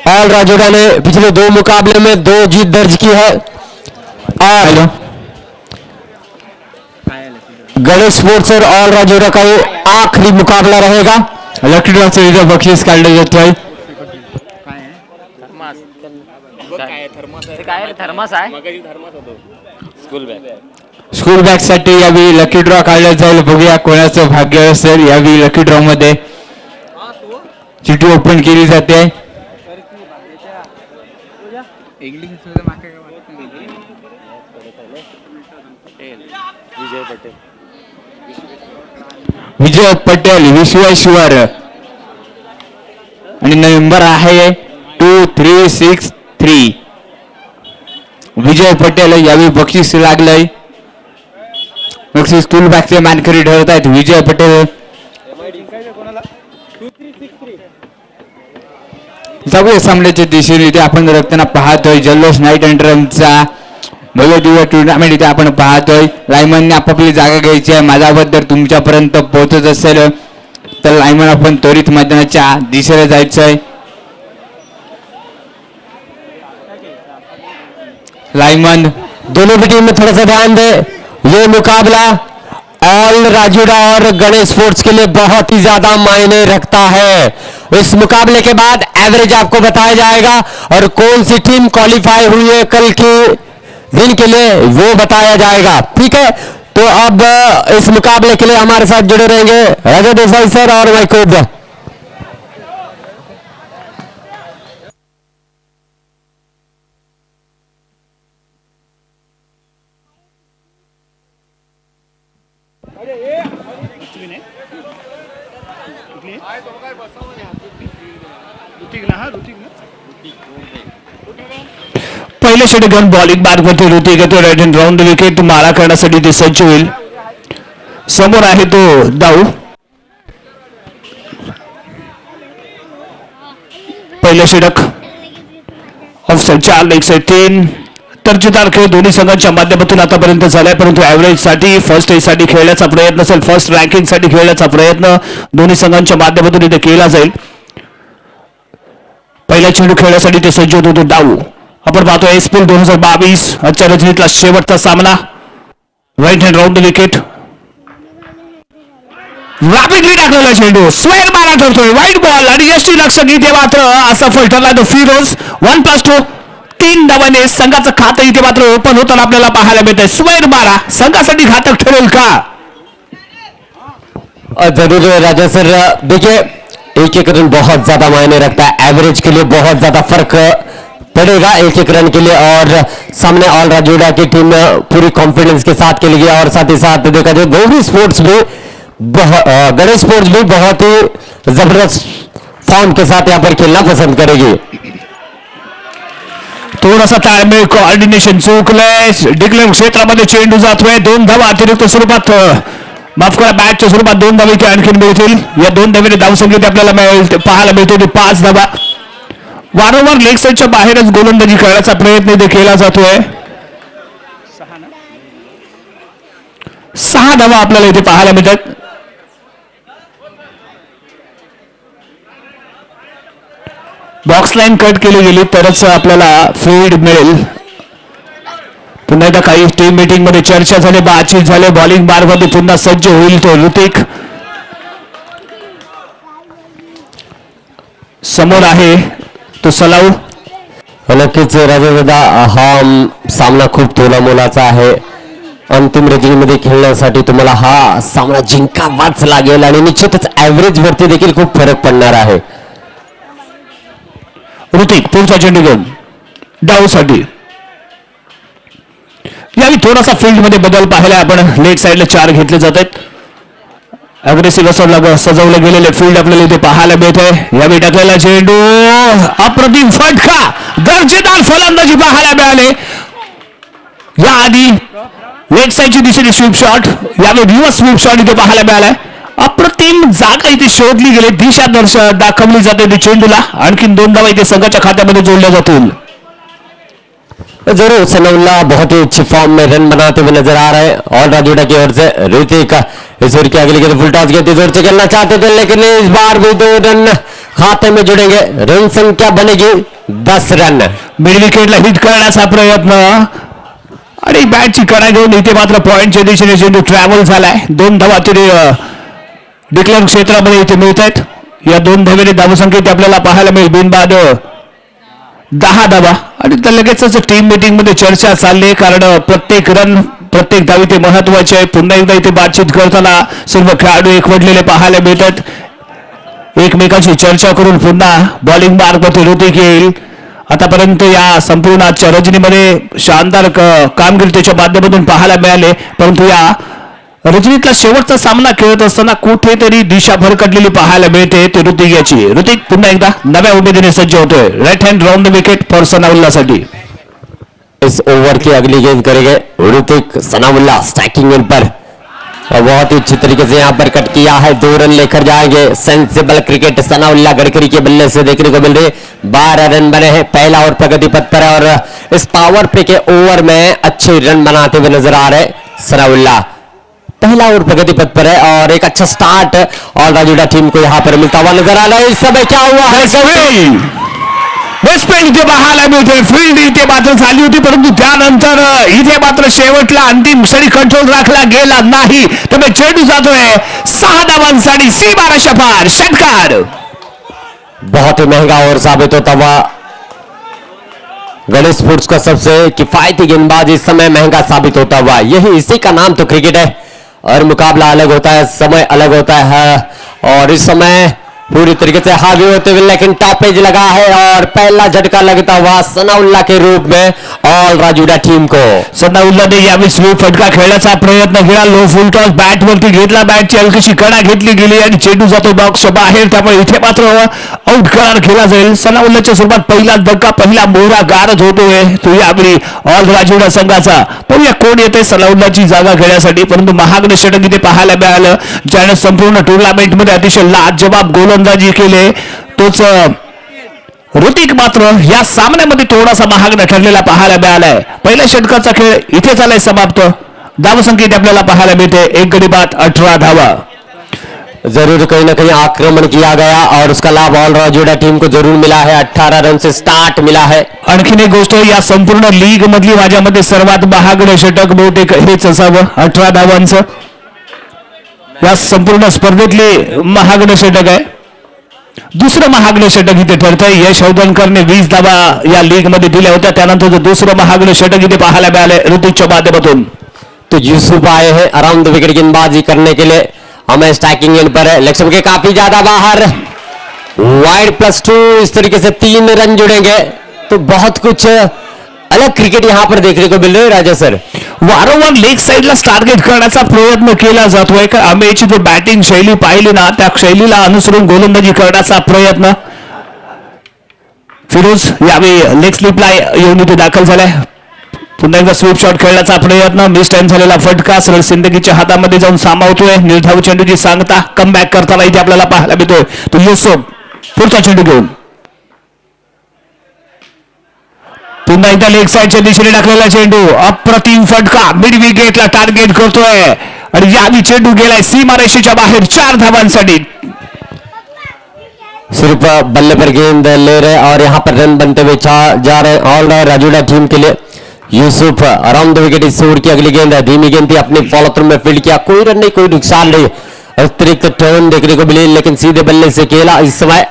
All राजोड़ा ने पिछले 2 मुकाबले में 2 जीत दर्ज की है और गणेश स्पोर्ट्स और ऑल राजोड़ा का ये आखिरी मुकाबला रहेगा। लकी ड्रॉ से बक्षीस काढले जाते हैं। थर्मस आहे स्कूल बॅग साठी यावेळी लकी ड्रॉ काढला जाईल। बघूया कोणाचं भाग्य असेल। यावेळी लकी ड्रॉ मध्ये चिठी ओपन केली जाते। विजय पटेल विश्वेश्वर आणि नंबर आहे 2363। विजय पटेल यावेळी बक्षीस लागलंय। बक्षीस स्कूल बॅगचे मानकरी ठरत आहेत विजय पटेल। जाऊया सामन्याच्या दिशेने इथे आपण रक्तना पाहतोय। जल्लोष नाईट अंडरचा भव्य दिव्य टुर्नामेंट इथे आपण पाहतोय। लायमनने आपापली जागा घ्यायची आहे। माझ्याबद्दल तुमच्यापर्यंत पोहोचत असेल तर लायमन आपण त्वरित मैदानाच्या दिशेला जायचंय। लायमन दोनों की टीम में थोड़ा सा ध्यान दे। ये मुकाबला ऑल राजूड़ा और गणेश स्पोर्ट्स के लिए बहुत ही ज्यादा मायने रखता है। इस मुकाबले के बाद एवरेज आपको बताया जाएगा और कौन सी टीम क्वालिफाई हुई है कल के दिन के लिए वो बताया जाएगा। ठीक है, तो अब इस मुकाबले के लिए हमारे साथ जुड़े रहेंगे राजा देसाई सर और मैकूब। पहिले षटकान बॉलिंग मार्ग मध्ये ऋतिक येतो। Right hand round the wicket मारा करण्यासाठी ते सज्ज होईल। समोर आहे तो दाऊ। पहिले षटक ऑफसाइड 4 लेग्स 3 तर्जेदार खेळ दोन्ही संघांच्या माध्यमातून आतापर्यंत झालाय। परंतु ऍव्हरेज साठी फर्स्ट एज साठी खेळण्याचा प्रयत्न असेल। फर्स्ट रँकिंग साठी खेळण्याचा प्रयत्न दोन्ही संघांच्या माध्यमातून इथे केला जाईल। पहिला चेंडू खेळण्यासाठी ते सज्ज होतो दाऊ। आपण पाहतो एसपीएल 2022 आजच्या रजनीतला शेवटचा सामना। Right hand round the wicket rapidly टाकलेला चेंडू स्क्वेअर मारा ठरतोय। वाईट बॉल आणि यष्टी लक्षात इथे मात्र असफल ठरला तो फिरोज। 1+2 3 धावांनी संघाचं खातं इथे मात्र ओपन होताना आपल्याला पाहायला मिळतंय। स्क्वेअर मारा संघासाठी घातक ठरेल का? जरूर राजा सर। देखिए एक एक रन बहुत ज्यादा मायने रखता है। एवरेज के लिए बहुत ज्यादा फर्क पड़ेगा एक एक रन के लिए और सामने ऑल राजूड़ा की टीम पूरी कॉन्फिडेंस के साथ खेलेगी और साथ ही साथ देखा जाए दोनों स्पोर्ट्स भी गणेश स्पोर्ट्स भी बहुत ही जबरदस्त फॉर्म के साथ यहाँ पर खेलना पसंद करेगी। थोडासा ताळमेळ कोऑर्डिनेशन चुकलंय। डिक्लेअर क्षेत्रामध्ये चेंडू जातोय। 2 धावा अतिरिक्त स्वरूपात माफ करा बॅटच्या स्वरूपात 2 धावा इथे आणखी मिळतील। या 2 धावेने धावसंख्या आपल्याला पाहायला मिळते 5 धावा। वारंवार लेग साईडच्या बाहेरच गोलंदाजी करण्याचा प्रयत्न इथे केला जातोय। 6 धावा आपल्याला इथे पाहायला मिळतात। बॉक्स लाईन कट केली गेली तरच आपल्याला फील्ड मिळेल। पुन्हा एकदा काही टीम मीटिंग मध्ये चर्चा झाली बातचीत झाली। बॉलिंग बार मध्ये पुन्हा सज्ज होईल तो ऋतिक। समोर आहे तो सलाऊ। नक्कीच राजादादा हा सामना खूप तोलामोलाचा आहे। अंतिम रेंजिंगमध्ये खेळण्यासाठी तुम्हाला हा सामना जिंकावाच लागेल आणि निश्चितच ऍव्हरेज वरती देखील खूप फरक पडणार आहे। ऋतिक पुढचा चेंडू घेऊन डाऊसाठी यावेळी थोडासा फील्ड मध्ये बदल पाहिला आपण। लेग साइडला 4 घेतले जात आहेत। अग्रेसिव्ह असं सजवलं गेलेले फील्ड आपल्याला इथे पाहायला मिळतंय। यावेळी टाकलेला चेंडू अप्रतिम फटका दर्जेदार फलंदाजी पाहायला मिळाले। याआधी लेग साइडची दिशेने स्वीप शॉट यावेळी रिव्हर्स स्वीप शॉट इथे पाहायला मिळालाय। अप्रतिम जागा इथे शोधली गेली दिशा दाखवली जाते चेंडूला। आणखीन 2 धावा इथे संघाच्या खात्यामध्ये जोडल्या जातील। जरूर सनाउल्लाह बहुत ही अच्छी फॉर्म में रन बनाते हुए नजर आ रहे हैं। और राजूड़ा की ओर से ऋतिक इस ओवर की अगली गेंद फुल टॉस गेंद जोर से खेलना चाहते थे, लेकिन इस बार भी 2 रन खाते में जुड़ेंगे। रन संख्या बनेगी 10 रन। मिड विकेटला हिट करण्याचा प्रयत्न आणि बॅटची कडा घेऊन इथे मात्र पॉइंटच्या दिशेने चेंडू ट्रॅव्हल झालाय। 2 धावा तरी डिक्लेअर क्षेत्रामध्ये इथे मिळत आहेत। या 2 धावेने धावसंख्येत आपल्याला पाहायला मिळेल बिनबाद 10 धावा। आणि तर लगेचच टीम मीटिंग मध्ये चर्चा चालली, कारण प्रत्येक रन प्रत्येक धाव इथे महत्वाची आहे। पुन्हा एकदा इथे बातचीत करताना सर्व खेळाडू एकवटलेले पाहायला मिळतात, एकमेकांशी चर्चा करून पुन्हा बॉलिंग मार्गवरती ऋतिक येईल। आतापर्यंत या संपूर्ण आजच्या रजनीमध्ये शानदार कामगिरी त्याच्या माध्यमातून पाहायला मिळाले, परंतु या रजनीतला शेवटचा सामना खेळत असताना कुठेतरी दिशा भरकटलेली पाहायला मिळते ते ऋतिक याची। ऋतिक पुन्हा एकदा नव्या उमेदीने सज्ज होतोय right hand round the wicket for सनाउल्लाहसाठी। इस ओवर की अगली गेंद करेंगे ऋतिक सनाउल्लाह स्ट्राइकिंग एंड पर, और बहुत ही अच्छी तरीके से यहाँ पर कट किया है। 2 रन लेकर जाएंगे। सेंसिबल क्रिकेट सनाउल्लाह गडकरी के बल्ले से देखने को मिल रही। 12 रन बने हैं। पहला ओवर प्रगति पथ पर है और इस पावर प्ले के ओवर में अच्छे रन बनाते हुए नजर आ रहे सनाउल्लाह। पहला ओवर प्रगति पथ पर है और एक अच्छा स्टार्ट और राजूड़ा टीम को यहाँ पर मिलता हुआ नजर आ रहा है। इस समय क्या हुआ है? वेस्टपेंड इथे पाहायला मिळते, फील्ड इथे मात्र झाली होती, परंतु त्यानंतर इथे मात्र शेवटला अंतिम क्षणी कंट्रोल राखला गेला नाही, त्यामुळे चेंडू जातोय 6 धावांसाठी सीमारेषा पार षटकार। बहुत ही महंगा ओवर साबित होता हुआ गणेश स्पोर्ट्स का सबसे किफायती गेंदबाज इस समय महंगा साबित होता हुआ। यही इसी का नाम तो क्रिकेट है, और मुकाबला अलग होता है, समय अलग होता है। और इस समय पूरी तरीके से हावी होते हुए लेकिन टॉपेज लगा है और पहला झटका लगता हुआ सनाउल्लाह के रूप में और राजूड़ा टीम को। सनाउल्लाहने यावेळी स्वीप फटका खेळण्याचा प्रयत्न केला, लो फुल टॉस बॅट वरती घेतला, बॅटची हलकीशी कडा घेतली गेली आणि चेंडू जातो बॉक्स बाहेर, त्यामुळे इथे मात्र आउट करार केला जाईल। सनाउल्लाहच्या स्वरूपात पहिला धक्का, पहिला मोहरा गारद होतोय तो यावेळी ऑल राजूड़ा संघाचा। पाहूया कोण येते सनाउल्लाहची जागा घेण्यासाठी, परंतु महागडे षटक इथे पाहायला मिळालं, ज्याने संपूर्ण टुर्नामेंट मध्ये अतिशय लाजवाब गोलंदाजी केले। तोच ऋतिक मात्र या सामन्यामध्ये थोडासा महागडा ठरलेला पाहायला मिळालाय। पहिल्या षटकाचा खेळ इथे झालाय समाप्त। धावसंख्येत आपल्याला पाहायला मिळते 1 गडी बाद 18 धावा। जरूर कहीं ना कहीं आक्रमण किया गया और उसका लाभ ऑल राजूड़ा टीम को जरूर मिला है। 18 रन से स्टार्ट मिला है। आणखीन एक गोष्ट, या संपूर्ण लीग मधली माझ्यामध्ये सर्वात महागडे षटक बहुतेक हेच असावं, 18 धावांचं या संपूर्ण स्पर्धेतले महागडे षटक आहे। दुसरं महागडे षटक इथे ठरतंय। यश हौदनकरने 20 धावा या लीग मध्ये दिल्या होत्या, त्यानंतर दुसरं महागडे षटक इथे पाहायला मिळाले ऋतिकच्या माध्यमातून। तो यूसुफ आए हैं अराउंड द विकेट गेंदबाजी करने के लिए। हमें स्ट्राइकिंग एंड पर है, लक्ष्य के काफी ज्यादा बाहर, वाइड +2, इस तरीके से 3 रन जुड़ेंगे तो बहुत कुछ अलग क्रिकेट यहां पर देखने को मिल रहा है। राजा सर, वारंवार लेग साइडला टार्गेट करण्याचा प्रयत्न केला जातोय का आम्हीची जो बॅटिंग शैली पाहिली ना, त्या शैलीला अनुसरून गोलंदाजी करण्याचा प्रयत्न। फिरोज यावेळी लेग स्लिपला येऊन इथे दाखल झालाय। पुन्हा एकदा स्वीप शॉट खेळण्याचा प्रयत्न, मिस टाइम झालेला फटका सरळ सिंदगीच्या हातामध्ये जाऊन सामावतोय। निर्धाव चेंडूची सांगता कमबॅक करताना इथे आपल्याला पाहायला मिळतोय तो युसुफ पुढचा चेंडू घेऊन पुन्हा एकदा लेग साइडच्या दिशेने टाकलेला चेंडू, अप्रतिम फटका, मिड विकेटला टार्गेट करतोय आणि यावेळी चेंडू गेलाय सीमारेषेच्या बाहेर 4 धावांसाठी। सिर्फ बल्ले पर गेंद ले रहे और यहाँ पर रन बनते हुए जा रहे ऑल राजूड़ा टीम के लिए। Yusuf around the wicket, is over की अगली गेंद है, धीमी गेंद थी, अपनी फॉलो थ्रू में फील्ड किया, कोई रन नहीं, कोई नुकसान नहीं, अतिरिक्त टर्न देखने को मिली, लेकिन सीधे बल्ले से खेला। इस समय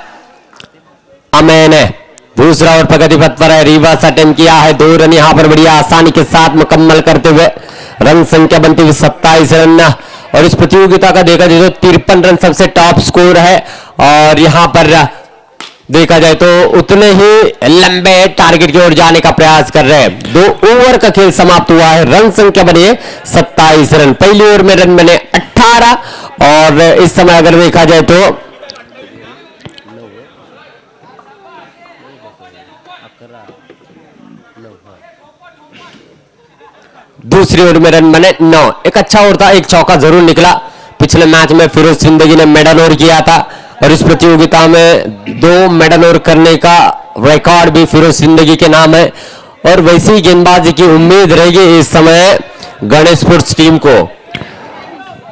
अमैन है, दूसरा ओवर प्रगति पथ पर है, रिवर्स अटेम्प्ट किया है, 2 रन यहाँ पर बढ़िया आसानी के साथ मुकम्मल करते हुए रन संख्या बनती हुई 27 रन। और इस प्रतियोगिता का देखा जाए तो 53 रन सबसे टॉप स्कोर है, और यहाँ पर देखा जाए तो उतने ही लंबे टारगेट की ओर जाने का प्रयास कर रहे हैं। 2 ओवर का खेल समाप्त हुआ है, रन संख्या बनी है 27 रन। पहली ओवर में रन बने 18 और इस समय अगर देखा जाए तो दूसरी ओवर में रन बने 9। एक अच्छा ओवर था, एक चौका जरूर निकला। पिछले मैच में फिरोज जिंदगी ने मेडल ओवर किया था और इस प्रतियोगिता में 2 मेडल ओवर करने का रिकॉर्ड भी फिरोज जिंदगी के नाम है। और वैसी गेंदबाजी की उम्मीद रहेगी इस समय गणेश स्पोर्ट्स टीम को।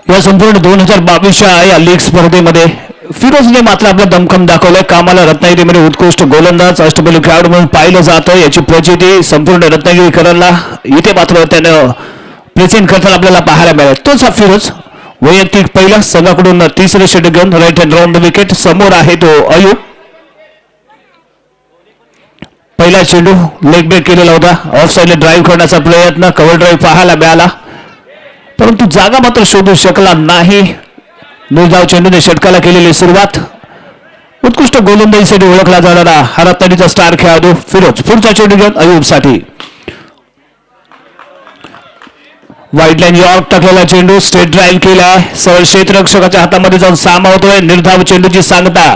या संपूर्ण 2022च्या या लीग स्पर्धेमध्ये फिरोजने मात्र आपला दमखम दाखवलाय. कामाला रत्नागिरीमध्ये उत्कृष्ट गोलंदाज अष्टपैलू खेळाडू म्हणून पाहिलं जातं. याची प्रचिती संपूर्ण रत्नागिरीकरांना इथे मात्र त्यानं प्रेझेंट करताना आपल्याला पाहायला मिळाला. तोच हा फिरोज वैयक्तिक पहिला संघाकडून तिसरे षटक घेऊन राईट हँड राऊंड विकेट. समोर आहे तो अयूब. पहिला चेंडू लेग ब्रेक केलेला होता. ऑफ साइडला ड्राईव्ह करण्याचा प्रयत्न, कव्हर ड्राईव्ह पाहायला मिळाला, परंतु जागा मात्र शोधू शकला नाही. निर्धाव चेंडूने षटकाला केलेली सुरुवात. उत्कृष्ट गोलंदाजीसाठी ओळखला जाणारा हा रत्नागिरीचा स्टार खेळाडू फिरोज. पुढचा चेंडू घेऊन अयूबसाठी वाईड लाईन यॉर्क टाकलेला चेंडू स्ट्रेट ड्राईव्ह केला. सरळ क्षेत्ररक्षकाच्या हातामध्ये जाऊन सामावतोय. निर्धाव चेंडूची सांगता.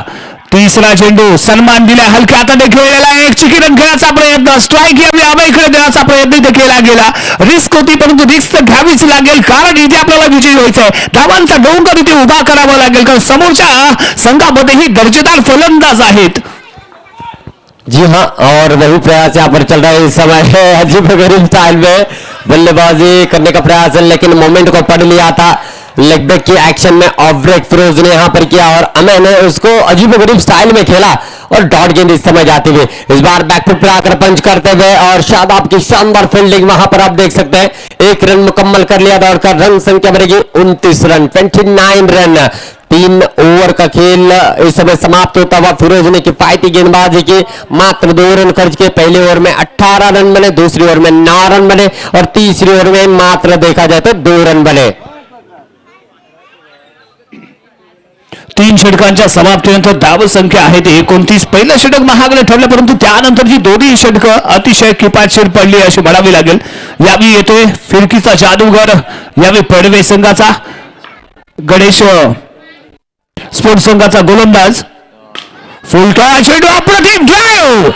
तिसरा चेंडू सन्मान दिला. हलक्या हाताने खेळलेला एक चिकीरन खेळण्याचा प्रयत्न. स्ट्राईक यावी अभयकडे देण्याचा प्रयत्न इथे केला गेला. रिस्क होती, परंतु रिस्क तर घ्यावीच लागेल, कारण इथे आपल्याला विजयी व्हायचंय. धावांचा डोंगर इथे उभा करावा लागेल, कारण समोरच्या संघामध्येही दर्जेदार फलंदाज आहेत. जी हाँ, और वही प्रयास यहाँ पर चल रहा है इस समय है. अजीबोगरीब स्टाइल में बल्लेबाजी करने का प्रयास है, लेकिन मोमेंट को पढ़ लिया था. लेग ब्रेक की एक्शन में ऑफ ब्रेक फिरोज ने यहाँ पर किया और अमय ने उसको अजीबोगरीब स्टाइल में खेला और डॉट गेंद इस समय जाते हुए इस बार बैकफुट पर आकर पंच करते हुए और शादाब की शानदार फील्डिंग वहां पर आप देख सकते हैं. एक रन मुकम्मल कर लिया दौड़कर. रन संख्या बनेगी 29 रन, 29 रन. 3 ओवर का खेल इस समय समाप्त होता हुआ. फिरोज ने किफायती गेंदबाजी की. मात्र 2 रन खर्च के. पहले ओवर में 18 रन बने, दूसरी ओवर में 9 रन बने और तीसरी ओवर में मात्र देखा जाए तो 2 रन बने. 3 षटकांच्या समाप्तीनंतर धाव संख्या आहे ते 29. पहिलं षटक महागडे ठरलं, परंतु त्यानंतरची दोन्ही षटकं अतिशय किफायतशीर पडली अशी म्हणावी लागेल. यावेळी येतोय फिरकीचा जादूगर, यावेळी पडवे संघाचा गणेश स्पोर्ट्स संघाचा गोलंदाज. फुलटॉ चेंडू, अप्रतिम ड्राईव्ह.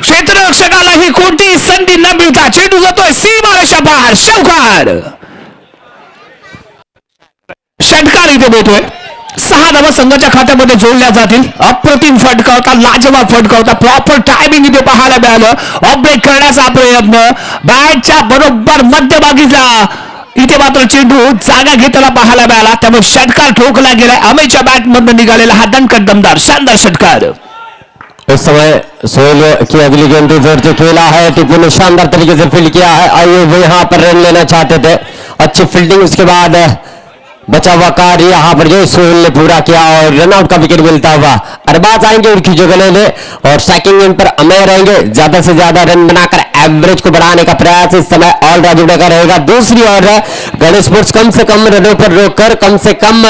क्षेत्ररक्षकालाही कोणतीही संधी न मिळता चेंडू जातोय सीमारेषा पार. षटकार इथे बोलतोय. 6 धावा संघाच्या खात्यामध्ये जोडल्या जातील. अप्रतिम फटका होता, लाजवाब फटका होता. प्रॉपर टायमिंग इथे पाहायला मिळालं. ऑफ ब्रेक करण्याचा प्रयत्न बॅटच्या बरोबर मध्यभागीचा इथे मात्र चेंडू जागा घेताना पाहायला मिळाला, त्यामुळे षटकार ठोकला गेलाय. अमेच्या बॅट मधून निघालेला हा दणकट दमदार शानदार षटकार. इस समय सोहेल की अगली गेंद जोर से खेला है. टिप्पू ने शानदार तरीके से फील्ड किया है. अयूब यहाँ पर रन लेना चाहते थे. अच्छी फील्डिंग, उसके बाद बचा हुआ कार्य यहाँ पर जो सोहेल ने पूरा किया और रनआउट का विकेट मिलता हुआ. अरबाज आएंगे उनकी जगह लेने और स्ट्राइकिंग एंड पर अमय रहेंगे. ज्यादा से ज्यादा रन बनाकर एवरेज को बढ़ाने का प्रयास इस समय ऑल राजुड़ा का रहेगा. दूसरी ओर गणेश स्पोर्ट्स कम से कम रनों पर रोककर कम से कम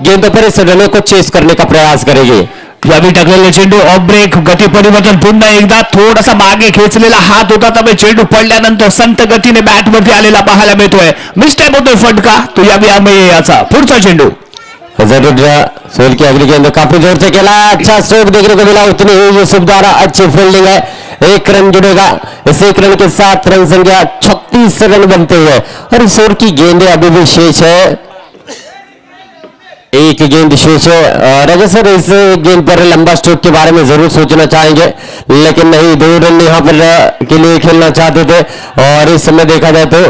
गेंदों पर इस रनों को चेस करने का प्रयास करेगी. यावेळी टाकलेला चेंडू ऑफ ब्रेक. गती परिवर्तन पुन्हा एकदा. थोडासा मागे खेचलेला हात होता, त्यामुळे चेंडू पडल्यानंतर संत गतीने बॅटवरती आलेला पाहायला मिळतोय. मिस्टेक होतोय फटका. तो यावेळी अमय याचा पुढचा चेंडू. जरूर सोहेल की अगली गेंद काफी जोर से खेला. अच्छा स्ट्रोक देखने को मिला. उतनी ही यूसुफ द्वारा अच्छी फील्डिंग है. 1 रन जुड़ेगा. इस 1 रन के साथ रन संख्या 36 रन बनते हुए और इस ओवर की गेंदें अभी भी शेष है. एक गेंद शेष है. राजा सर, इस गेंद पर लंबा स्ट्रोक के बारे में जरूर सोचना चाहेंगे, लेकिन नहीं, 2 रन यहाँ पर के लिए खेलना चाहते थे और इस समय देखा जाए तो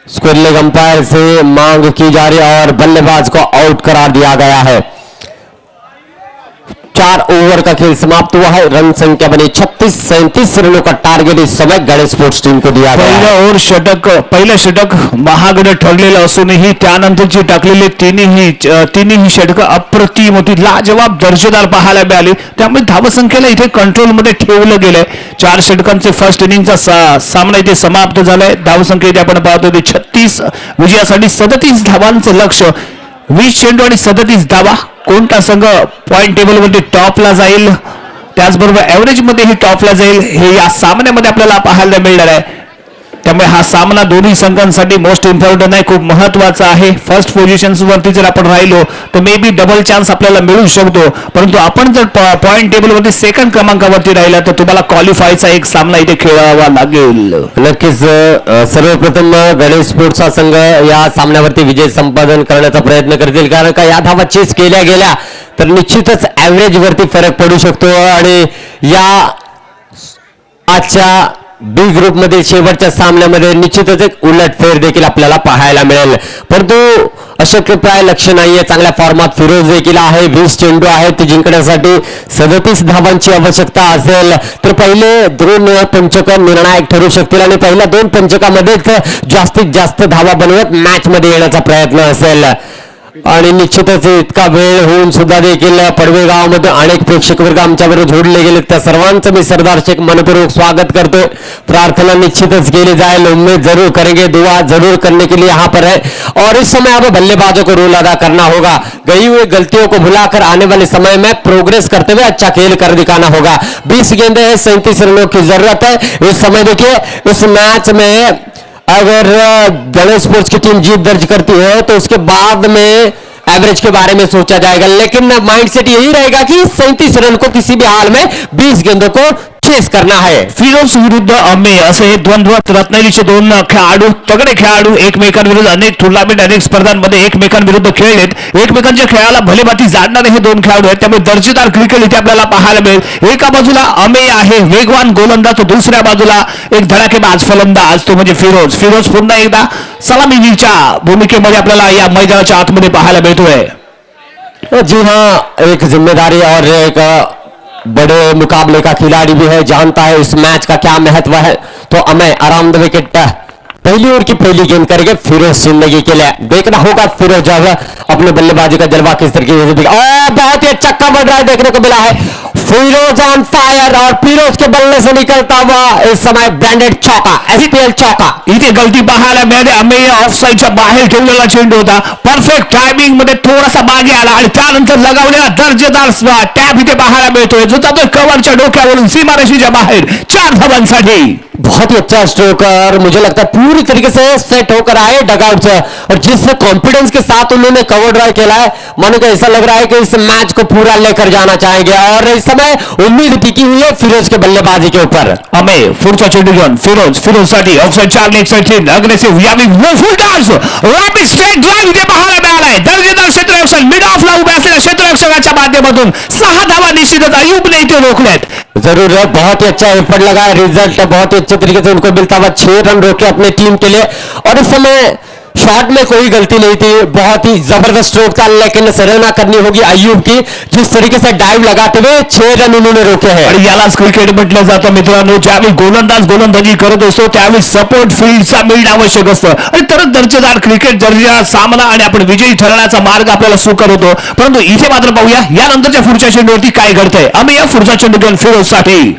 स्क्वायर लेग अंपायर से मांग की जा रही है और बल्लेबाज को आउट करार दिया गया है. 4 ओवर का खेल समाप्त हुआ है. रन संख्या बनी 36-37 रनों का टारगेट इस समय गणेश स्पोर्ट्स टीम को दिया गया है. पहिलं षटक महागडे ठरलेलं असूनही त्यानंतरची टाकलेली तिन्ही षटक अप्रतिम होती, लाजवाब दर्जेदार पाहायला मिळाली. त्यामुळे धावसंख्येला इथे कंट्रोलमध्ये ठेवलं गेलंय. 4 षटकांचे फर्स्ट इनिंगचा सामना इथे समाप्त झालाय. धावसंख्या इथे आपण पाहतो 36. विजयासाठी 37 धावांचं लक्ष्य. 20 चेंडू आणि 37 धावा. कोणता संघ पॉइंट टेबलमध्ये टॉपला जाईल, त्याचबरोबर ऍव्हरेज मध्येही टॉपला जाईल, हे या सामन्यामध्ये आपल्याला पाहायला मिळणार आहे. त्यामुळे हा सामना दोन्ही संघांसाठी मोस्ट इम्पॉर्टंट आहे, खूप महत्वाचा आहे. फर्स्ट पोझिशन्स वरती जर आपण राहिलो तर मे बी डबल चान्स आपल्याला मिळू शकतो, परंतु आपण जर पॉइंट टेबलवरती सेकंड क्रमांकावरती राहिला तर तुम्हाला क्वालिफायचा एक सामना इथे खेळावा लागेल. नक्कीच सर्वप्रथम गणेश स्पोर्ट्सचा संघ या सामन्यावरती विजय संपादन करण्याचा प्रयत्न करतील, कारण का या धावा चेस केल्या गेल्या तर निश्चितच ऍव्हरेज वरती फरक पडू शकतो आणि या आजच्या बी ग्रुप मधील शेवटच्या सामन्यामध्ये निश्चितच एक उलटफेर देखील आपल्याला पाहायला मिळेल, परंतु अशक्यप्राय लक्ष नाहीये. चांगल्या फॉर्मात फिरोज देखील आहे. 20 चेंडू आहेत ते जिंकण्यासाठी 37 धावांची आवश्यकता असेल तर पहिले 2 पंचक निर्णायक ठरू शकतील आणि पहिल्या 2 पंचकामध्येच जास्तीत जास्त धावा बनवत मॅच मध्ये येण्याचा प्रयत्न असेल. आणि निश्चितच इतका वेळ होऊन सुद्धा देखील पडवे गावामध्ये अनेक प्रेक्षक वर्ग आमच्याबरोबर जोडले गेले. त्या सर्वांचं मी सरदार शेख मनपूर्वक स्वागत करतोय. प्रार्थना निश्चितच केली जाए, उम्मीद जरूर करेंगे, दुआ जरूर करने के लिए यहाँ पर है. और इस समय अब बल्लेबाजों को रोल अदा करना होगा. गई हुई गलतियों को भुलाकर आने वाले समय में प्रोग्रेस करते हुए अच्छा खेल कर दिखाना होगा. 20 गेंदे है, 37 रनों की जरूरत है इस समय. देखिए इस मैच में अगर गणेश स्पोर्ट्स की टीम जीत दर्ज करती है तो उसके बाद में एवरेज के बारे में सोचा जाएगा, लेकिन माइंडसेट यही रहेगा कि 37 रन को किसी भी हाल में 20 गेंदों को चेस करना है. फिरोज विरुद्ध अमेय असे हे द्वंद्वात रत्नागिरीचे 2 खेळाडू, तगडे खेळाडू एकमेकांविरुद्ध अनेक टुर्नामेंट अनेक स्पर्धांमध्ये एकमेकांविरुद्ध खेळलेत. एकमेकांच्या खेळाला भलेभाती जाणणारे हे 2 खेळाडू आहेत, त्यामुळे दर्जेदार क्रिकेट इथे आपल्याला पाहायला मिळेल. एका बाजूला अमेय आहे वेगवान गोलंदाज, दुसऱ्या बाजूला एक धडाकेबाज फलंदाज तो म्हणजे फिरोज. फिरोज पुन्हा एकदा सलामीवीरच्या भूमिकेमध्ये आपल्याला या मैदानाच्या आतमध्ये पाहायला मिळतोय. जी हाँ, एक जिम्मेदारी और एक बड़े मुकाबले का खिलाड़ी भी है, जानता है इस मैच का क्या महत्व है. तो हमें आरामदायक विकेट पहली ओवर की पहली गेंद करेंगे फिरोज जिंदगी के लिए. देखना होगा फिरोज अपने बल्लेबाजी का जलवा किस तरीके से बहुत ही अच्छा कवर ड्राइव देखने को मिला है. फिरोज ऑन फायर और फिरोज के बल्ले से निकलता हुआ इस समय ब्रँडेड चौका, एसपीएल चौका. इथे गलती पाहायला मिळाली. अमेय ऑफसाईडच्या बाहेर ठेवलेला चेंडू होता. परफेक्ट टायमिंग मध्ये थोडासा मागे आला आणि त्यानंतर लगावलेला दर्जेदार टॅप इथे पाहायला मिळतोय, जो जातोय कव्हरच्या डोक्यावरून सीमारेषेच्या बाहेर 4 धावांसाठी. बहुत ही अच्छा स्ट्रोक और मुझे लगता है पूरी तरीके से सेट होकर आए डगआउट से, और जिस कॉन्फिडेंस के साथ उन्होंने कवर ड्राइव खेला है, मानो कि ऐसा लग रहा है कि इस मैच को पूरा लेकर जाना चाहेंगे. और इस समय उम्मीद टिकी हुई है फिरोज के बल्लेबाजी के ऊपर. अमेय पुढचा चेंडू घेऊन फिरोज साठी ऑफसाईड 4 लेग साईड अग्रेसिव्ह यावी फुल टॉस रॅपिड स्ट्रेट ड्राइव्ह इथे पाहायला मिळालाय. दर्जेदार क्षेत्ररक्षक मिड ऑफला उभे असलेल्या क्षेत्ररक्षकाच्या माध्यमातून 6 धावा निश्चितच अयूबने इथे रोखल्यात. जरूर है, बहुत ही अच्छा एफर्ट लगा है. रिजल्ट बहुत ही अच्छे तरीके से उनको मिलता हुआ 6 रन रोके अपने टीम के लिए. और इस समय शॉट में कोई गलती नहीं थी, बहुत ही जबरदस्त स्ट्रोक था, लेकिन सराहना करनी होगी अय्यूब की, जिस तरीके से डाइव लगाते हुए 6 रन उन्होंने रोके हैं. आणि यालाच क्रिकेट म्हटलं जातं मित्रांनो. ज्यावेळी गोलंदाज गोलंदाजी करत असतो त्यावेळी सपोर्ट फील्डचा मिळणं आवश्यक असतं आणि तरच दर्जेदार क्रिकेट दर्जेदार सामना आणि आपण विजयी ठरण्याचा मार्ग आपल्याला सुकर होतो. परंतु इथे मात्र पाहूया यानंतरच्या पुढच्या चेंडूवरती काय घडतंय. आम्ही या पुढचा चेंडू घेऊन फिरोज साठी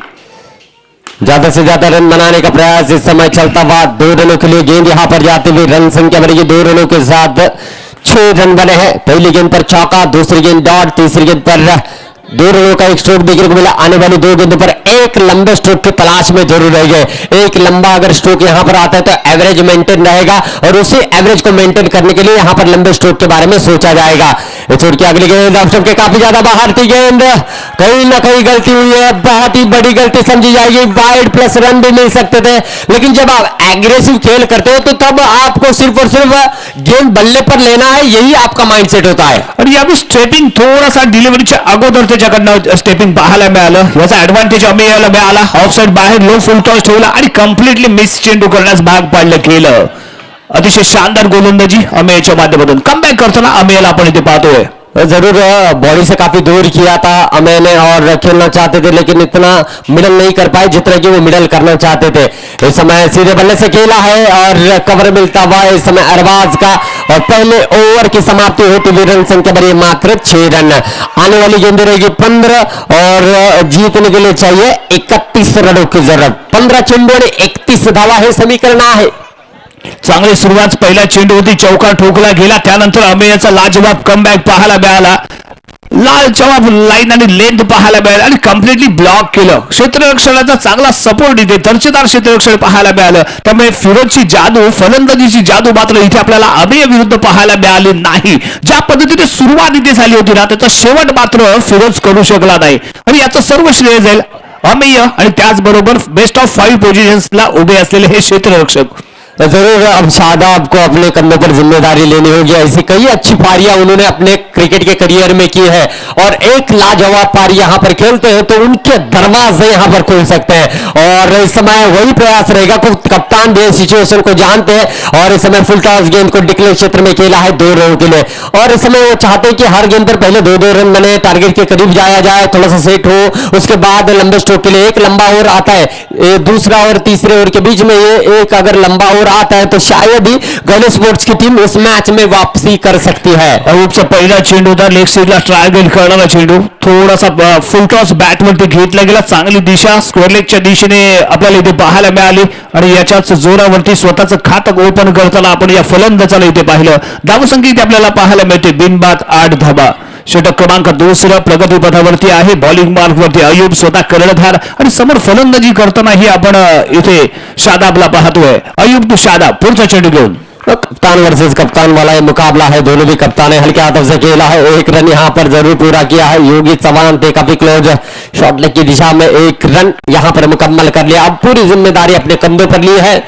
ज्यादा से ज्यादा रन बनाने का प्रयास इस समय चलता हुआ. 2 रनों के लिए गेंद यहां पर जाते हुए रन संख्या बनेगी 2 रनों के साथ 6 रन बने हैं. पहली गेंद पर चौका, दूसरी गेंद डॉट, तीसरी गेंद पर 2 रनों का एक स्ट्रोक देखने को मिला. आने वाली 2 गेंदों पर एक लंबे स्ट्रोक की तलाश में जरूर रह गए. एक लंबा अगर स्ट्रोक यहां पर आता है तो एवरेज मेंटेन रहेगा, और उसी एवरेज को मेंटेन करने के लिए यहां पर लंबे स्ट्रोक के बारे में सोचा जाएगा. छोड़ के अगली गेंद ऑफ स्टंप के काफी ज्यादा बाहर थी गेंद, कहीं ना कहीं गलती हुई है, बहुत ही बड़ी गलती समझी जाएगी. वाइड प्लस रन भी मिल सकते थे, लेकिन जब आप एग्रेसिव खेल करते हो तो तब आपको सिर्फ और सिर्फ गेंद बल्ले पर लेना है, यही आपका माइंडसेट होता है. आणि यावेळी स्टेपिंग थोडासा डिलिव्हरीच्या अगोदर त्याच्याकडनं स्टेपिंग पाहायला मिळालं. याचा ऍडव्हान्टेज अमेयला मिळाला. ऑफसाईड बाहेर लो फुल टॉस ठेवला आणि कम्प्लिटली मिस चेंडू करण्यास भाग पाडलं केलं. अतिशय शानदार गोलंदाजी अमेयच्या माध्यमातून. कमबॅक करताना अमेयला आपण इथे पाहतोय. जरूर बॉडी से काफी दूर किया था अमेय ने और खेलना चाहते थे, लेकिन इतना मिडल नहीं कर पाए जितना कि वो मिडल करना चाहते थे. इस समय सीधे बल्ले से खेला है और कवर मिलता हुआ इस समय अरबाज का, और पहले ओवर की समाप्ति होती हुई रन संख्या बनी मात्र 6 रन. आने वाली गेंद रहेगी 15 और जीतने के लिए चाहिए 31 रनों की जरूरत. 15 चेंडू आणि 31 धावा हे समीकरण आहे. चांगली सुरुवात पहिला चेंडू होती, चौका ठोकला गेला. त्यानंतर अमेयचा लाजवाब कमबॅक पाहायला मिळाला. लाल जवाब लाईन आणि लेंथ पाहायला मिळाली आणि कम्प्लिटली ब्लॉक केलं. क्षेत्ररक्षणाचा चांगला सपोर्ट इथे दर्जेदार क्षेत्ररक्षण पाहायला मिळालं. त्यामुळे फिरोजची जादू, फलंदाजीची जादू मात्र इथे आपल्याला अमेय विरुद्ध पाहायला मिळाली नाही. ज्या पद्धतीने सुरुवात इथे झाली होती ना, त्याचा शेवट मात्र फिरोज करू शकला नाही आणि याचं सर्व श्रेय जाईल अमेय आणि त्याचबरोबर बेस्ट ऑफ 5 पोझिशन्सला उभे असलेले हे क्षेत्ररक्षक. तो जरूर अब शादाब को अपने कंधों पर जिम्मेदारी लेनी होगी। ऐसी कई अच्छी पारियां उन्होंने अपने क्रिकेट के करियर में की है और एक लाजवाब पारी यहां पर खेलते हैं तो उनके दरवाजे यहां पर खोल सकते हैं। और इस समय वही प्रयास रहेगा, कप्तान भी सिचुएशन को जानते हैं और इस समय फुल टॉस गेंद को डिक्लेयर क्षेत्र में खेला है 2 रनों के लिए और इस समय वो चाहते हैं कि हर गेंद पर पहले 2-2 रन बने, टारगेट के करीब जाया जाए, थोड़ा सा सेट हो, उसके बाद लंबे स्ट्रोक के लिए एक लंबा ओवर आता है। दूसरा और तीसरे ओवर के बीच में ये एक अगर लंबा ओवर आता है तो शायद ही गणेश स्पोर्ट्स की टीम इस मैच में वापसी कर सकती है। अयुबचा पहिला चेंडू होता, लेग साईडला ट्रायगल करणारा चेंडू, थोडासा फुल टॉस बॅटवरती घेतला गेला, चांगली दिशा स्क्वेअर लेगच्या दिशेने आपल्याला इथे पाहायला मिळाली आणि याच्याच जोरावरती स्वतःचं खातं ओपन करताना आपण या फलंदाजाला इथे पाहिलं। धावसंख्या इथे आपल्याला पाहायला मिळते बिनबाद 8 धावा। षटक क्रमांक 2 प्रगतीपथावरती आहे। बॉलिंग मार्कवरती अयुब स्वतः कर्णधार आणि समोर फलंदाजी करतानाही आपण इथे शादाबला पाहतोय। अयुब टू शादाब, पुढचा चेंडू घेऊन कप्तान वर्सेस कप्तान वाला ये मुकाबला है, दोनों भी कप्तान है हल्के हाथों से खेला है। 1 रन यहां पर जरूर पूरा किया है योगी चौहान थे, काफी क्लोज शॉट लेग की दिशा में 1 रन यहां पर मुकम्मल कर लिया। अब पूरी जिम्मेदारी अपने कंधों पर ली है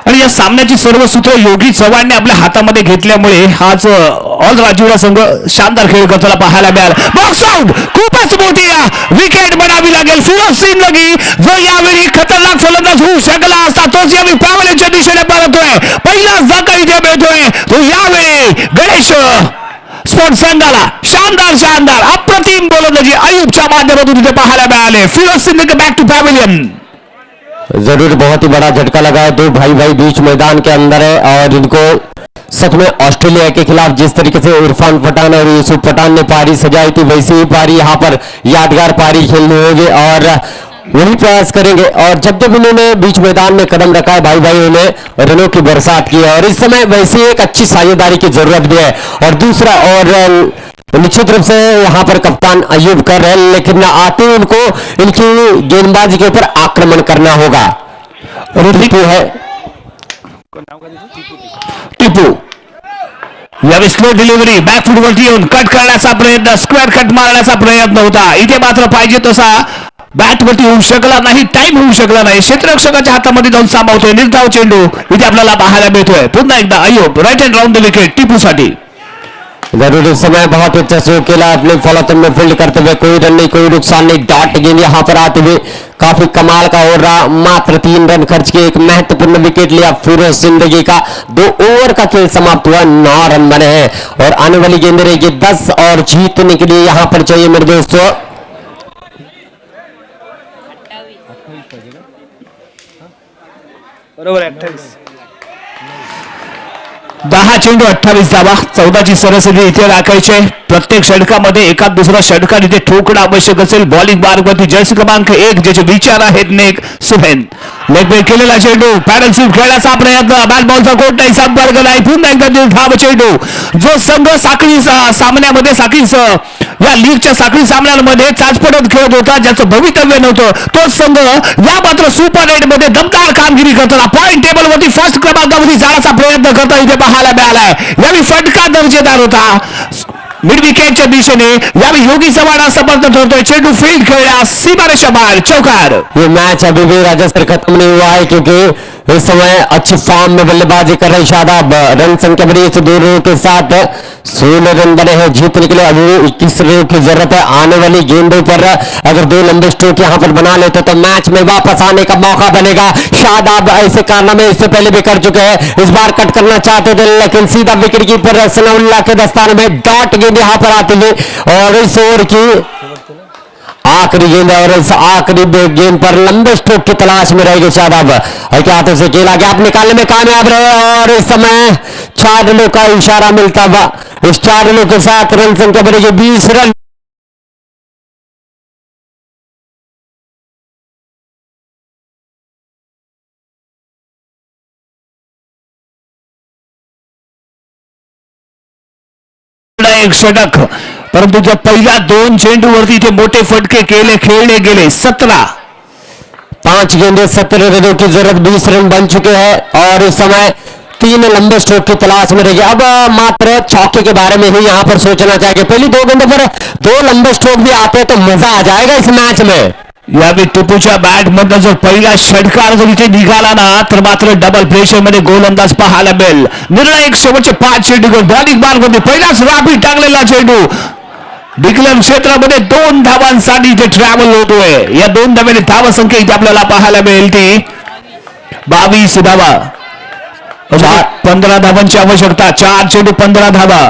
आणि या सामन्याची सर्व सूत्र योगी चव्हाणने आपल्या हातामध्ये घेतल्यामुळे हाच ऑल राजीवला संघ शानदार खेळ करताना पाहायला मिळाला। बॉक्स आउट, खूपच मोठी विकेट बनावी लागेल फिरोज सिंग लगी, जो यावेळी खतरनाक फलंदाज होऊ शकला असता तोच यावेळी पॅव्हलियनच्या दिशेने परततोय। पहिलाच धक्का इथे मिळतोय तो यावेळी गणेश स्पोर्ट्स संघाला शानदार अप्रतिम गोलंदाजी अयुबच्या माध्यमातून इथे पाहायला मिळाले। Firoz Singh back to pavilion. जरूर बहुत ही बड़ा झटका लगा है, 2 भाई बीच मैदान के अंदर है और इनको सच में ऑस्ट्रेलिया के खिलाफ जिस तरीके से इरफान पठान और यूसुफ पठान ने पारी सजाई थी वैसी ही पारी यहाँ पर यादगार पारी खेलनी होगी और वही प्रयास करेंगे। और जब उन्होंने बीच मैदान में कदम रखा है भाई उन्हें रनों की बरसात की है और इस समय वैसे एक अच्छी साझेदारी की जरूरत भी है। और दूसरा और निश्चित रूप से यहाँ पर कप्तान अयूब कर रहे हैं लेकिन आते उनको इनकी गेंदबाजी के ऊपर आक्रमण करना होगा। टिपू है, टिपू यावेळी स्लो डिलिव्हरी बॅकफुटवरती येऊन कट करण्याचा प्रयत्न, स्क्वेअर कट मारण्याचा प्रयत्न होता, इथे मात्र पाहिजे तसा बॅटवरती होऊ शकला नाही, टाइम होऊ शकला नाही, क्षेत्ररक्षकाच्या हातामध्ये जाऊन सामावतोय निर्धाव चेंडू इथे आपल्याला पाहायला मिळतोय। पुन्हा एकदा Ayub right hand round the wicket टिपूसाठी। जरूर इस समय बहुत अच्छा शो खेला अपने फॉलोथन में फील्ड करते हुए, कोई रन नहीं कोई नुकसान नहीं, डॉट गेंद यहाँ पर आते हुए काफी कमाल का हो रहा, मात्र 3 रन खर्च के एक महत्वपूर्ण विकेट लिया फिरोज जिंदगी का। 2 ओवर का खेल समाप्त हुआ, 9 रन बने हैं और आने वाली गेंद रहेगी 10 और जीतने के लिए यहाँ पर चाहिए मेरे दोस्तों 10 चेंडू 28 धावा, 14ची सरासरी इथे राखायचे। प्रत्येक षटकामध्ये एकाच दुसरा षटकार इथे ठोकणं आवश्यक असेल। बॉलिंग मार्गवरती जर्सी क्रमांक 1 ज्याचे विचार आहेत नेक सुभेन, लेग ब्रेक केलेला चेंडू, पॅडल स्वीप खेळण्याचा प्रयत्न, बॅट बॉलचा कोणताही संपर्क नाही, पुन्हा एकदा निर्धाव चेंडू। जो संघ साखळी सामन्यामध्ये या लीगच्या साखळी सामन्यांमध्ये चाचपडत खेळत होता, ज्याचं भवितव्य नव्हतं, तोच संघ या मात्र सुपर 8 मध्ये दमदार कामगिरी करताना पॉइंट टेबलवरती फर्स्ट क्रमांकावरती जाण्याचा प्रयत्न करता इथे पाहायला मिळालाय। यावेळी फटका दर्जेदार होता मिड विकेटच्या दिशेने, यावेळी योगी चव्हाण समर्थ ठरतोय, चेंडू फील्ड खेळला सीमारेषा बाहेर, चौकार। ये मैच अभी भी राजस्थान खत्म नहीं हुआ है क्योंकि इस समय अच्छी फॉर्म में बल्लेबाजी कर रहे शादाब, रन संख्या बड़ी 2 रनों के साथ 16 रन बने हैं। जीतने के लिए अभी 21 रनों की जरूरत है। आने वाली गेंदों पर अगर 2 लंबे स्ट्रोक यहाँ पर बना लेते तो मैच में वापस आने का मौका बनेगा। शादाब ऐसे कारनामे इससे पहले भी कर चुके हैं, इस बार कट करना चाहते थे लेकिन सीधा विकेट कीपर सनाउल्लाह के दस्ताने में डॉट गेंद यहाँ पर आती है और इस ओवर की आखिरी गेंद और इस आखिरी गेंद पर लंबे स्ट्रोक की तलाश में रहेगी शादाब। हल्के हाथों से खेला गैप निकालने में कामयाब रहे और इस समय 4 रनों का इशारा मिलता हुआ, इस 4 रनों के साथ रन संख्या बढ़ेगी 20 रन। एक षटक, परंतु जब पहिल्या 2 चेंडूवरती इथे मोठे फटके खेळले गेले। 17 5 गेंदे 17 रनों की जरूरत, 20 रन बन चुके हैं और इस समय 3 लंबे स्ट्रोक की तलाश में रहेगी। अब मात्र चौके के बारे में ही यहां पर सोचना चाहिए। पहली 2 गेंदों पर 2 लंबे स्ट्रोक भी आते तो मजा आ जाएगा इस मैच में। यावेळी टिपूच्या बॅट मधनं जर पहिला षटकार जर इथे निघाला ना तर मात्र डबल प्रेशर मध्ये गोलंदाज पाहायला मिळेल. निर्णायक शेवटचे 5 चेंडू बॉलिंग बारमध्ये पहिलाच राबी टाकलेला चेंडू डिक्लेअर क्षेत्रामध्ये 2 धावांसाठी इथे ट्रॅव्हल होतोय. या 2 धाव्याने धावा संख्या इथे आपल्याला पाहायला मिळेल ती 22 धावा. 15 धावांची आवश्यकता. 4 चेंडू 15 धावा.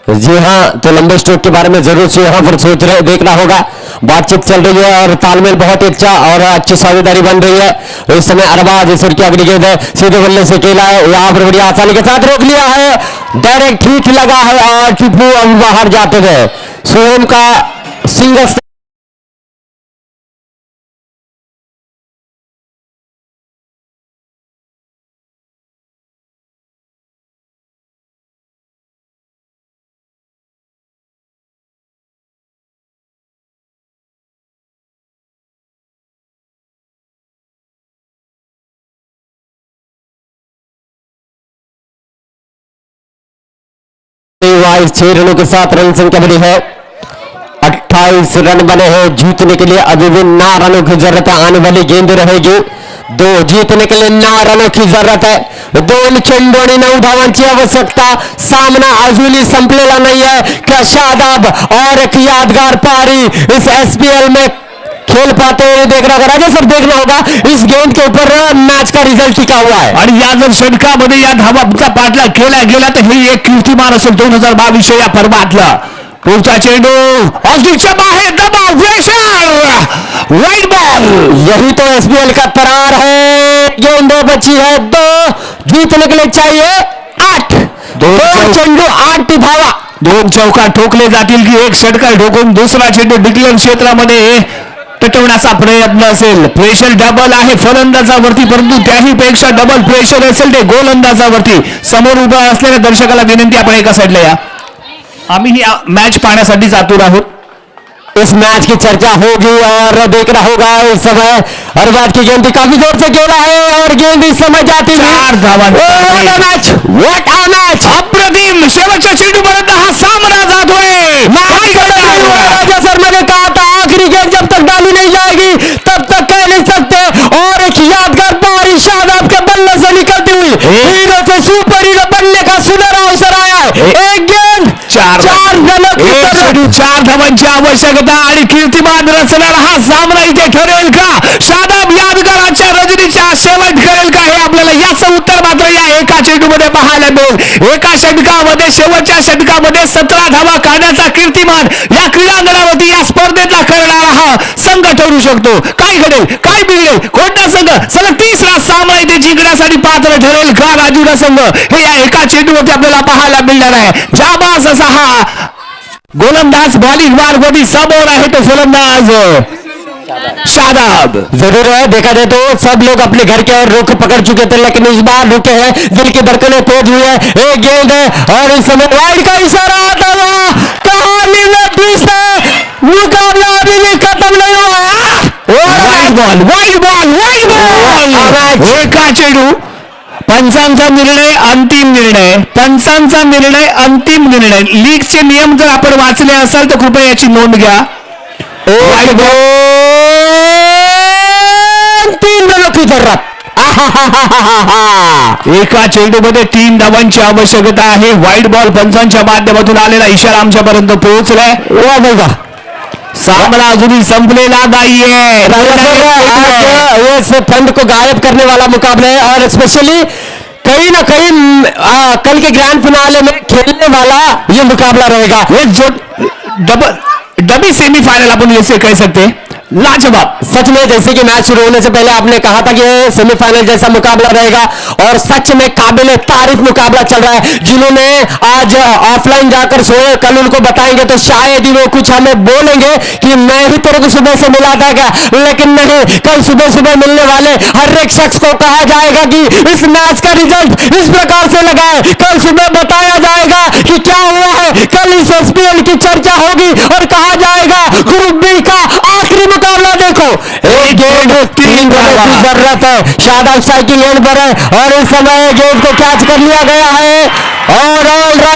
जी हाँ, तो लंबे स्ट्रोक के बारे में जरूर से यहाँ पर सोच रहे देखना होगा. बातचीत चल रही है और तालमेल बहुत ही अच्छा और अच्छी साझेदारी बन रही है. इस समय अरबाज ईश्वर की अगली गेंद है, सीधे बल्ले से खेला है, यहाँ पर बड़ी आसानी के साथ रोक लिया है, डायरेक्ट हिट लगा है और टिप्पू अब बाहर जाते गए. सोहम का सिंगल वाइस 6 रनों के साथ रन संख्या बड़ी है. 28 रन बने हैं. जीतने के लिए अभी भी 9 रनों की जरूरत है. आने वाली गेंद रहेगी 2. जीतने के लिए 9 रनों की जरूरत है. 2 चेंडू आणि 9 धावांची आवश्यकता. सामना अजूनही संपलेला नाही है. क्या शादाब और एक यादगार पारी इस एसपीएल में खेल पाते हुए देखना होगा. राजा सर देखना होगा इस गेंद के ऊपर मैच का रिझल्ट टिका हुआ है आणि या जर षटकामध्ये या धावांचा पाठलाग केला गेला तर हे एक कीर्तिमान असेल 2022 या पर्वातला. पुढचा चेंडू ऑस्ट्रिकच्या बाहेर दबाव प्रेशर वाईड बॉल. यही तो एसपीएल का तरार है. गेंद बची है 2. जीतने के लिए चाहिए 8. 2 चेंडू 8 धावा. 2 चौका ठोकले जातील की एक षटकार ठोकून दुसरा चेंडू डिक्लेअर क्षेत्रामध्ये टटवण्याचा प्रयत्न असेल. प्रेशर डबल आहे फलंदाजावरती परंतु त्याही पेक्षा डबल प्रेशर असेल ते गोलंदाजावरती. समोर उभा असलेल्या दर्शकाला विनंती आपण एका साईडला या. आम्ही ही मॅच पाहण्यासाठी आतुर आहोत. इस मैच की चर्चा होगी और देखना होगा. इस समय अरबाज की गेंद काफी जोर से खेला है और गेंद इस समय जाती है 4 धावा. Match what a match. अप्रतिम. शेवटच्या चेंडूपर्यंत हा सामना जातोय. राजा सर मैंने कहा था आखिरी गेंद जब तक डाली नहीं जाएगी तब तक कह नहीं सकते. और एक यादगार पारी शादाब के बल्ले से निकलती हुई हीरो से सुपर हीरो बनने का सुनहरा अवसर आया है. एक गेंद 4 रनों की जरूरत. 4 धावांची आवश्यकता आणि कीर्तिमान रचणारा हा सामना इथे ठरेल का. शादाब यादगाराच्या रजनीच्या शेवट करेल का हे आपल्याला याचं उत्तर मात्र या एका चेंडूमध्ये पाहायला मिळेल. एका षटकामध्ये शेवटच्या षटकामध्ये 17 धावा काढण्याचा कीर्तिमान या क्रीडांगणावरती या स्पर्धेतला करणारा हा संघ ठरू शकतो. काय घडेल काय बिघडेल कोणता संघ सलग 30रा सामना इथे जिंकण्यासाठी पात्र ठरेल का राजूरा संघ हे या एका चेंडूवरती आपल्याला पाहायला मिळणार आहे. जाबाज असा हा गोलंदाज बॉलिंग मार्गवरती समोर आहे तो फलंदाज शादाब. जरूर है. देखा जाए तो सब लोग अपने घर के और रुख पकड़ चुके थे लेकिन इस बार रुके हैं. दिल की धड़कनें तेज हुई है. एक गेंद है और इस समय वाइड का इशारा आता हुआ कहानी में ट्विस्ट है. मुकाबला अभी भी खत्म नहीं हुआ. वाईड बॉल एका चेंडू. पंचांचा निर्णय अंतिम निर्णय. पंचांचा निर्णय अंतिम निर्णय. लीगचे नियम जर आपण वाचले असाल तर कृपया याची नोंद घ्या. वाइड बॉल 3 रनों की जरूरत. एका चेंडूमध्ये 3 धावांची आवश्यकता आहे. वाईड बॉल पंचांच्या माध्यमातून आलेला इशारा आमच्यापर्यंत पोहोचलाय. वाह भाई वाह. सामना अजूनही संपलेला नाहीये. इस फंड को गायब करने वाला मुकाबला है और स्पेशली कहीं ना कहीं कल के ग्रैंड फिनाले में खेलने वाला ये मुकाबला रहेगा. ये जो डबी सेमीफाइनल अपन ऐसे कह सकते हैं. लाजवाब. सच में जैसे कि मैच शुरू होने से पहले आपने कहा था कि ये सेमीफाइनल जैसा मुकाबला रहेगा और सच में काबिल तारीफ मुकाबला चल रहा है. जिन्होंने आज ऑफलाइन जाकर सोए कल उनको बताएंगे तो शायद ही वो कुछ हमें बोलेंगे कि मैं ही तेरे को सुबह से मिला था क्या. लेकिन नहीं, कल सुबह सुबह मिलने वाले हर एक शख्स को कहा जाएगा कि इस मैच का रिजल्ट इस प्रकार से लगा है. कल सुबह बताया जाएगा कि क्या हुआ है. कल इस एसपीएल की चर्चा होगी और कहा जाएगा ग्रुप बी का आखिरी मुकाबला देखो. एक गेंद 3 रनों की जरूरत है. शादाब स्ट्राइकिंग एंड पर है और इस समय गेंद को कैच कर लिया गया है और ऑल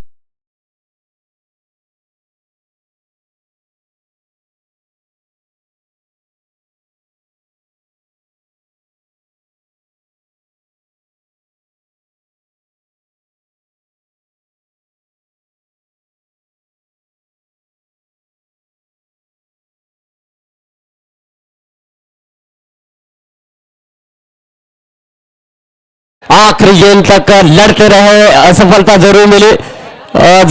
आखिरी गेंद तक लड़ते रहे, असफलता जरूर मिली, जरूर